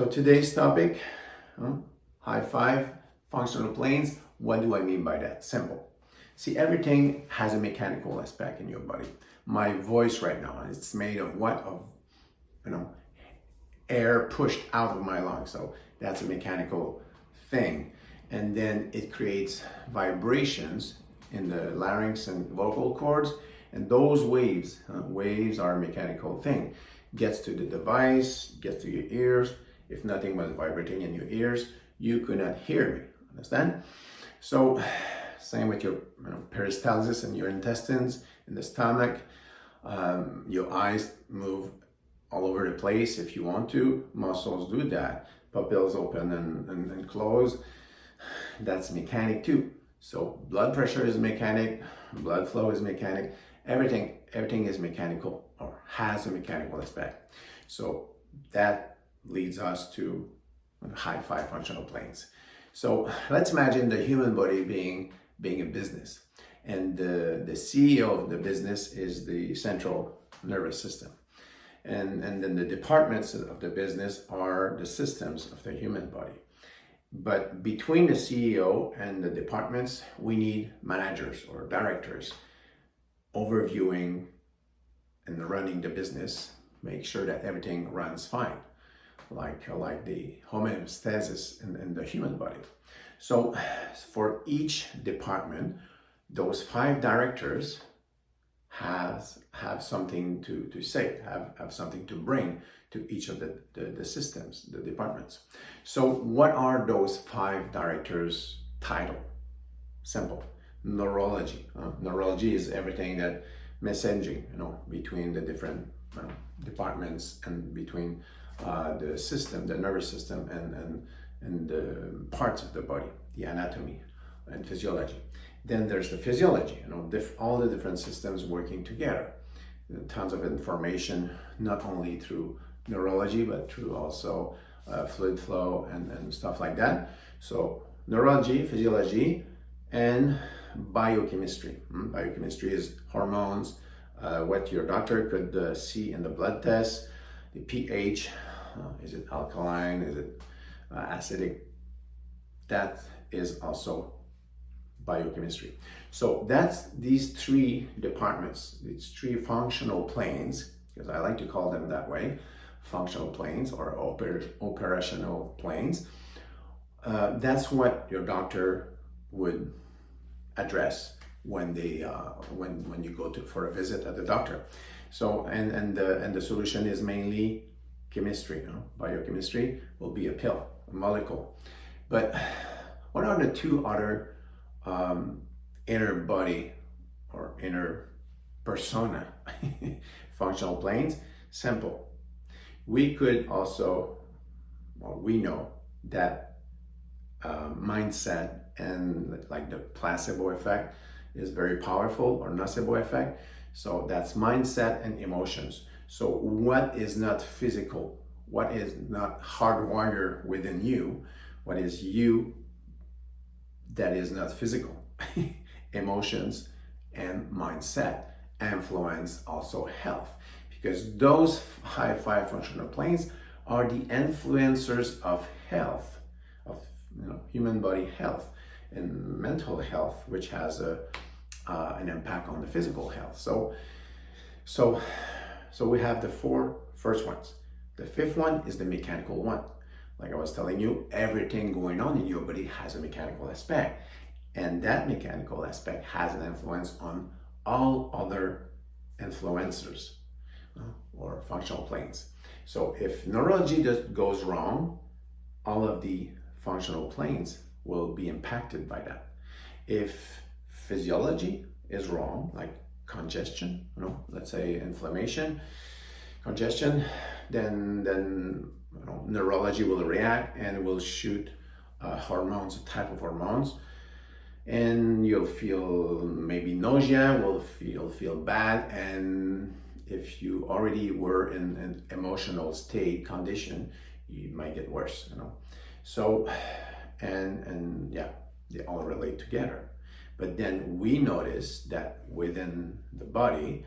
So today's topic, high five, functional planes. What do I mean by that? Simple. See, everything has a mechanical aspect in your body. My voice right now, it's made of what? Of, air pushed out of my lungs. So that's a mechanical thing. And then it creates vibrations in the larynx and vocal cords. And those waves are a mechanical thing. Gets to the device, gets to your ears. If nothing was vibrating in your ears, you could not hear me. Understand? So, same with your peristalsis in your intestines, in the stomach. Your eyes move all over the place if you want to. Muscles do that. Pupils open and close. That's mechanic too. So blood pressure is mechanic, blood flow is mechanic. Everything is mechanical or has a mechanical aspect. So that leads us to high five functional planes. So let's imagine the human body being a business, and the CEO of the business is the central nervous system, and then the departments of the business are the systems of the human body. But between the CEO and the departments, we need managers or directors overviewing and running the business, make sure that everything runs fine, like the homeostasis in the human body. So for each department, those 5 directors have something to say, have something to bring to each of the systems, the departments. So what are those 5 directors' title? Simple. Neurology. Neurology is everything that messaging, between the different departments and between the system, the nervous system, and the parts of the body, the anatomy and physiology. Then there's the physiology, all the different systems working together. Tons of information, not only through neurology, but through also fluid flow and stuff like that. So neurology, physiology, and biochemistry. Biochemistry is hormones, what your doctor could see in the blood test, the pH, is it alkaline, is it acidic? That is also biochemistry. So that's these 3 departments, these 3 functional planes, because I like to call them that way, functional planes or operational planes. That's what your doctor would address when you go for a visit at the doctor. So and the solution is mainly chemistry. Biochemistry will be a pill, a molecule. But what are the 2 other inner body or inner persona functional planes? Simple. We could also, we know that mindset and like the placebo effect is very powerful, or nocebo effect. So that's mindset and emotions. So what is not physical, what is not hardwired within you, what is you that is not physical? Emotions and mindset influence also health, because those high five functional planes are the influencers of health, of human body health and mental health, which has an impact on the physical health. So we have the 4 first ones. The 5th one is the mechanical one. Like I was telling you, everything going on in your body has a mechanical aspect, and that mechanical aspect has an influence on all other influencers or functional planes. So if neurology goes wrong, all of the functional planes will be impacted by that. If physiology is wrong, like congestion, let's say inflammation, congestion, then neurology will react and will shoot hormones, a type of hormones, and you'll feel maybe nausea, you'll feel bad, and if you already were in an emotional state condition, you might get worse, So, and yeah, they all relate together. But then we notice that within the body,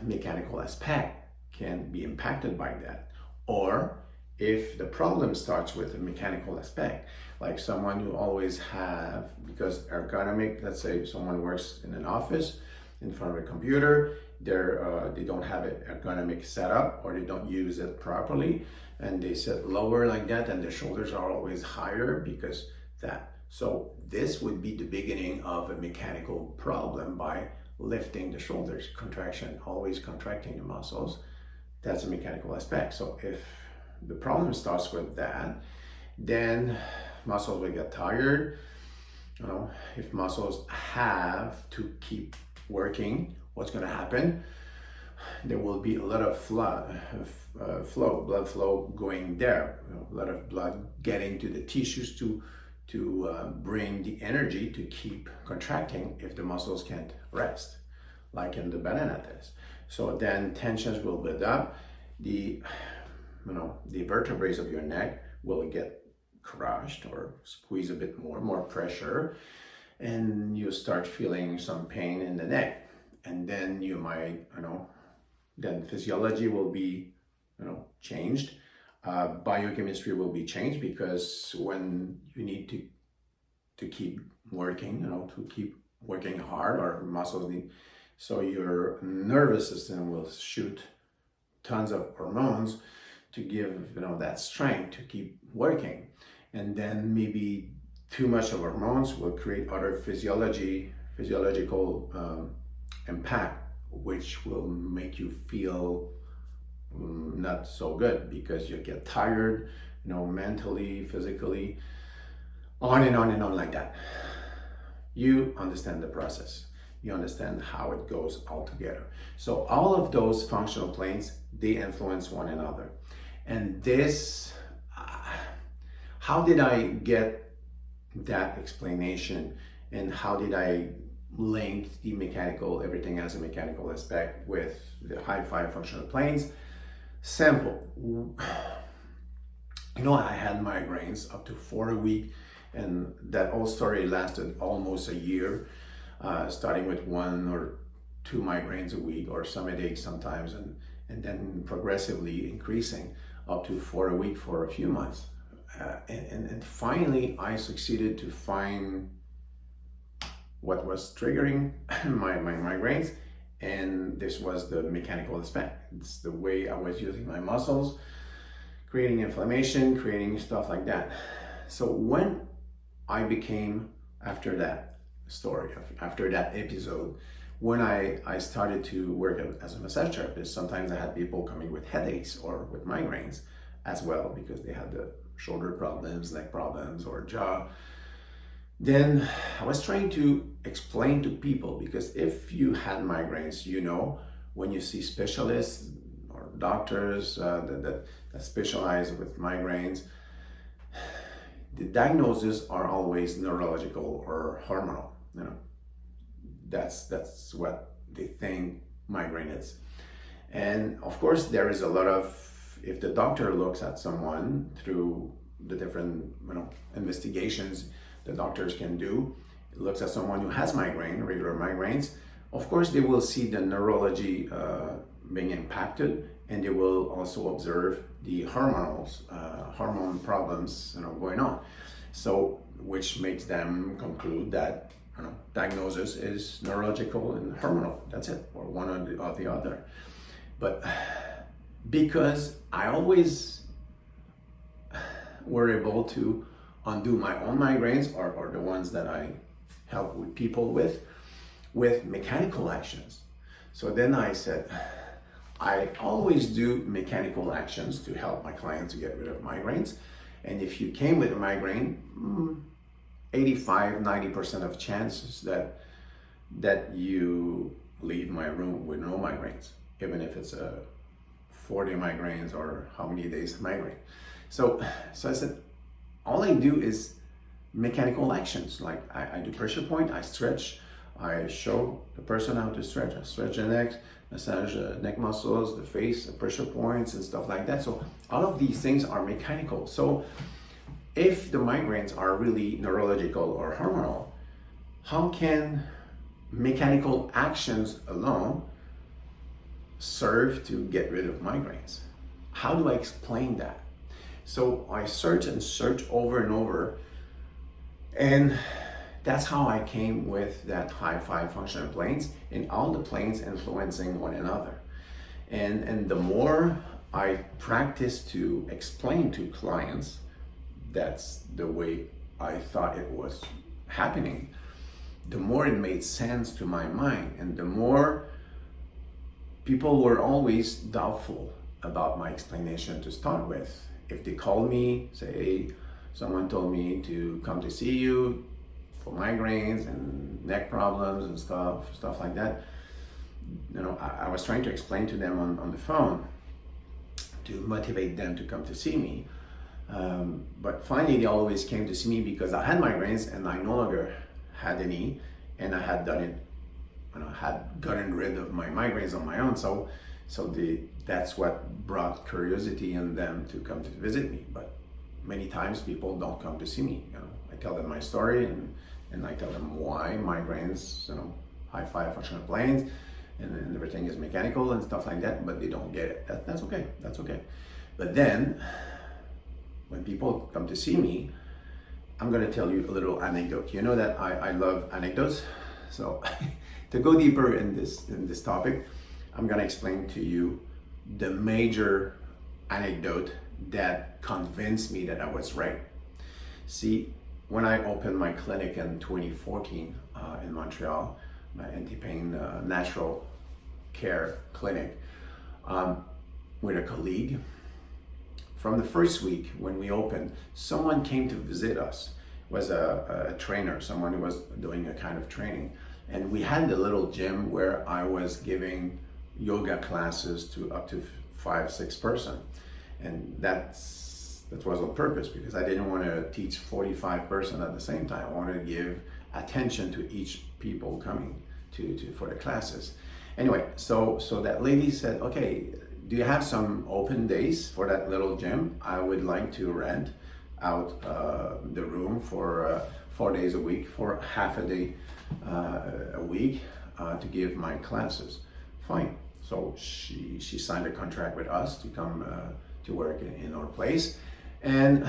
mechanical aspect can be impacted by that. Or if the problem starts with a mechanical aspect, like someone who always have, because ergonomic, let's say someone works in an office in front of a computer, they don't have an ergonomic setup, or they don't use it properly, and they sit lower like that, and their shoulders are always higher because that. So this would be the beginning of a mechanical problem by lifting the shoulders, contraction, always contracting the muscles. That's a mechanical aspect. So if the problem starts with that, then muscles will get tired. If muscles have to keep working, what's going to happen? There will be a lot of blood flow going there. A lot of blood getting to the tissues to bring the energy to keep contracting if the muscles can't rest, like in the banana test. So then tensions will build up. The vertebrae of your neck will get crushed or squeeze a bit more pressure, and you start feeling some pain in the neck. And then you might, then physiology will be, changed. Biochemistry will be changed, because when you need to keep working, to keep working hard, or muscles need, so your nervous system will shoot tons of hormones to give that strength to keep working. And then maybe too much of hormones will create other physiological impact, which will make you feel not so good, because you get tired, mentally, physically, on and on and on like that. You understand the process. You understand how it goes all together. So all of those functional planes, they influence one another. And this, how did I get that explanation, and how did I link the mechanical, everything as a mechanical aspect, with the high five functional planes? Simple. I had migraines up to 4 a week, and that whole story lasted almost a year, starting with 1 or 2 migraines a week, or some headaches sometimes, and then progressively increasing up to 4 a week for a few months. And finally, I succeeded to find what was triggering my migraines, and this was the mechanical aspect. It's the way I was using my muscles, creating inflammation, creating stuff like that. So when I became, after that story, after that episode, when I started to work as a massage therapist, sometimes I had people coming with headaches or with migraines as well, because they had the shoulder problems, neck problems, or jaw. Then I was trying to explain to people, because if you had migraines, when you see specialists or doctors that specialize with migraines, the diagnoses are always neurological or hormonal. That's what they think migraine is. And of course, there is a lot of, if the doctor looks at someone through the different investigations the doctors can do, looks at someone who has regular migraines, of course they will see the neurology being impacted, and they will also observe the hormone problems going on. So which makes them conclude that diagnosis is neurological and hormonal. That's it, or one or the other. But because I always were able to undo my own migraines, or the ones that I help with people with mechanical actions. So then I said, I always do mechanical actions to help my clients to get rid of migraines. And if you came with a migraine, 85-90% of chances that you leave my room with no migraines, even if it's a 40 migraines or how many days migraine. So I said, all I do is mechanical actions. Like I do pressure point, I stretch, I show the person how to stretch. I stretch the neck, massage the neck muscles, the face, the pressure points and stuff like that. So all of these things are mechanical. So if the migraines are really neurological or hormonal, how can mechanical actions alone serve to get rid of migraines? How do I explain that? So I searched and searched over and over, and that's how I came with that high five functional planes, and all the planes influencing one another. And the more I practice to explain to clients, that's the way I thought it was happening, the more it made sense to my mind, and the more people were always doubtful about my explanation to start with. If they called me, say, hey, someone told me to come to see you for migraines and neck problems and stuff like that. You know, I was trying to explain to them on the phone to motivate them to come to see me. But finally, they always came to see me because I had migraines and I no longer had any, and I had done it, you know, had gotten rid of my migraines on my own. So that's what brought curiosity in them to come to visit me. But many times people don't come to see me. You know, I tell them my story and I tell them why migraines, you know, high five functional planes, and everything is mechanical and stuff like that, but they don't get it. That's okay. That's okay. But then, when people come to see me, I'm going to tell you a little anecdote. You know that I love anecdotes. So to go deeper in this topic, I'm going to explain to you the major anecdote that convinced me that I was right. See, when I opened my clinic in 2014 in Montreal, my anti-pain natural care clinic, with a colleague, from the first week when we opened, someone came to visit us. It was a trainer, someone who was doing a kind of training. And we had the little gym where I was giving yoga classes to up to 5-6 person. And that was on purpose because I didn't want to teach 45 person at the same time. I wanted to give attention to each people coming for the classes. Anyway, so that lady said, okay, do you have some open days for that little gym? I would like to rent out the room for 4 days a week, for half a day a week to give my classes. Fine. So she signed a contract with us to come to work in our place. And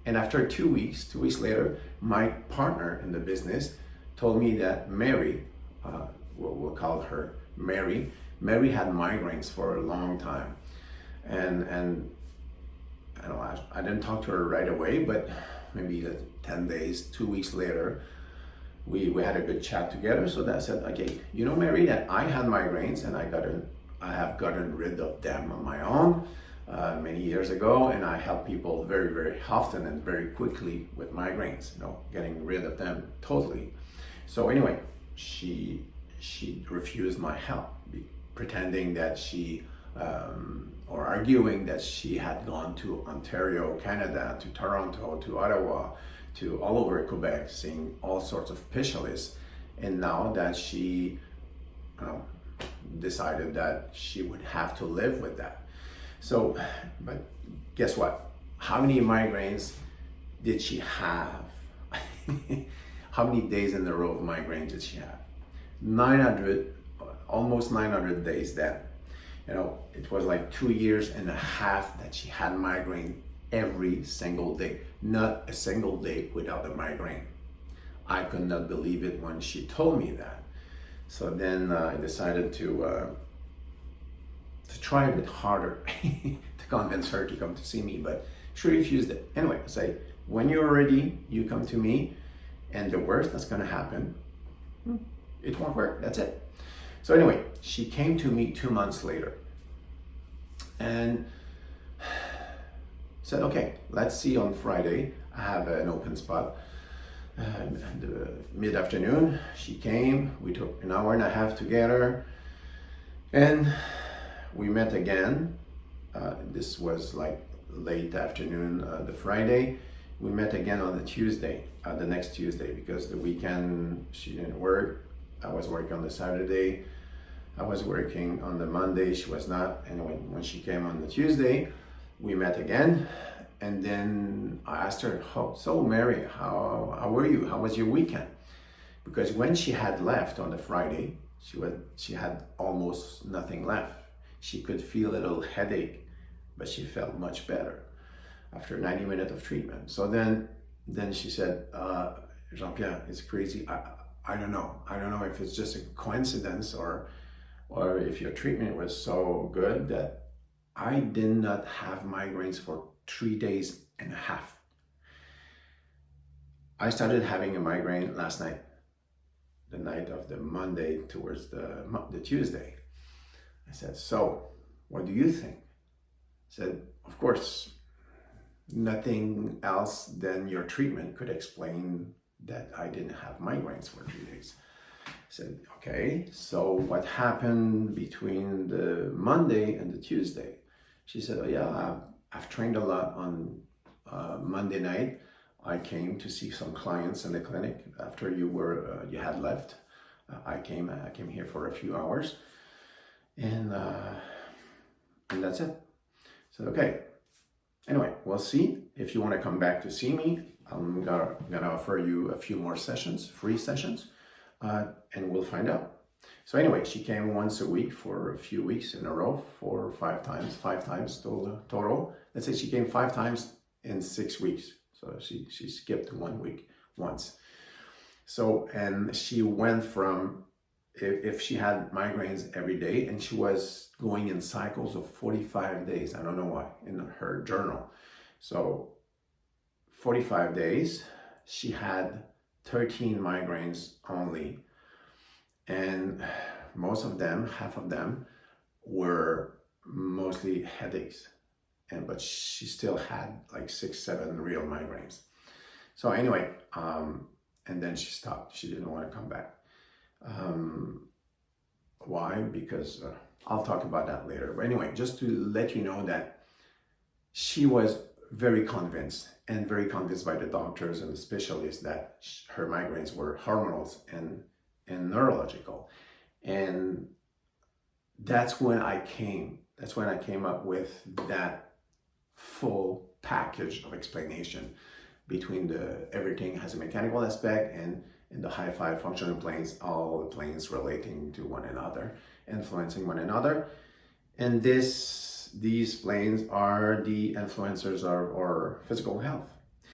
after 2 weeks, 2 weeks later, my partner in the business told me that Mary, we'll call her Mary had migraines for a long time. And I don't know, I didn't talk to her right away, but maybe 10 days, 2 weeks later, we had a good chat together. So that said, okay, you know, Mary, that I had migraines and I have gotten rid of them on my own many years ago, and I help people very, very often and very quickly with migraines, you know, getting rid of them totally. So anyway, she refused my help, pretending that or arguing that she had gone to Ontario, Canada, to Toronto, to Ottawa, to all over Quebec, seeing all sorts of specialists, and now that she decided that she would have to live with that. So, but guess what? How many migraines did she have? How many days in a row of migraines did she have? 900, almost 900 days then. You know, it was like 2.5 years that she had migraine every single day. Not a single day without a migraine. I could not believe it when she told me that. So then I decided to try a bit harder to convince her to come to see me, but she refused it. Anyway, I say, when you're ready, you come to me, and the worst that's gonna happen, it won't work, that's it. So anyway, she came to me 2 months later and said, okay, let's see on Friday. I have an open spot. Mid-afternoon, she came, we took 1.5 hours together, and we met again. This was like late afternoon, the Friday. We met again on the Tuesday, the next Tuesday, because the weekend she didn't work. I was working on the Saturday. I was working on the Monday, she was not. Anyway, when she came on the Tuesday, we met again. And then I asked her, so Mary, how were you? How was your weekend? Because when she had left on the Friday, she had almost nothing left. She could feel a little headache, but she felt much better. after 90 minutes of treatment. So then she said, Jean-Pierre, it's crazy. I don't know. I don't know if it's just a coincidence or if your treatment was so good that I did not have migraines for 3 days and a half. I started having a migraine last night, the night of the Monday towards the Tuesday. I said, so what do you think? I said, of course, nothing else than your treatment could explain that I didn't have migraines for 3 days. I said, okay, so what happened between the Monday and the Tuesday? She said, oh yeah, I've trained a lot on Monday night. I came to see some clients in the clinic after you had left. I came here for a few hours, and that's it. So okay. Anyway, we'll see. If you want to come back to see me, I'm gonna offer you a few more sessions, free sessions, and we'll find out. So anyway, she came once a week for a few weeks in a row, 4 or 5 times, 5 times total. Let's say she came 5 times in 6 weeks. So she skipped 1 week once. So, and she went from, if she had migraines every day, and she was going in cycles of 45 days, I don't know why, in her journal. So 45 days, she had 13 migraines only. And most of them, half of them, were mostly headaches. But she still had like 6, 7 real migraines. So anyway, and then she stopped. She didn't want to come back. Why? Because I'll talk about that later. But anyway, just to let you know that she was very convinced by the doctors and the specialists that her migraines were hormonal and neurological. And that's when I came up with that full package of explanation between everything has a mechanical aspect, and in the high 5 functional planes, all the planes relating to one another, influencing one another. And these planes are the influencers of our physical health.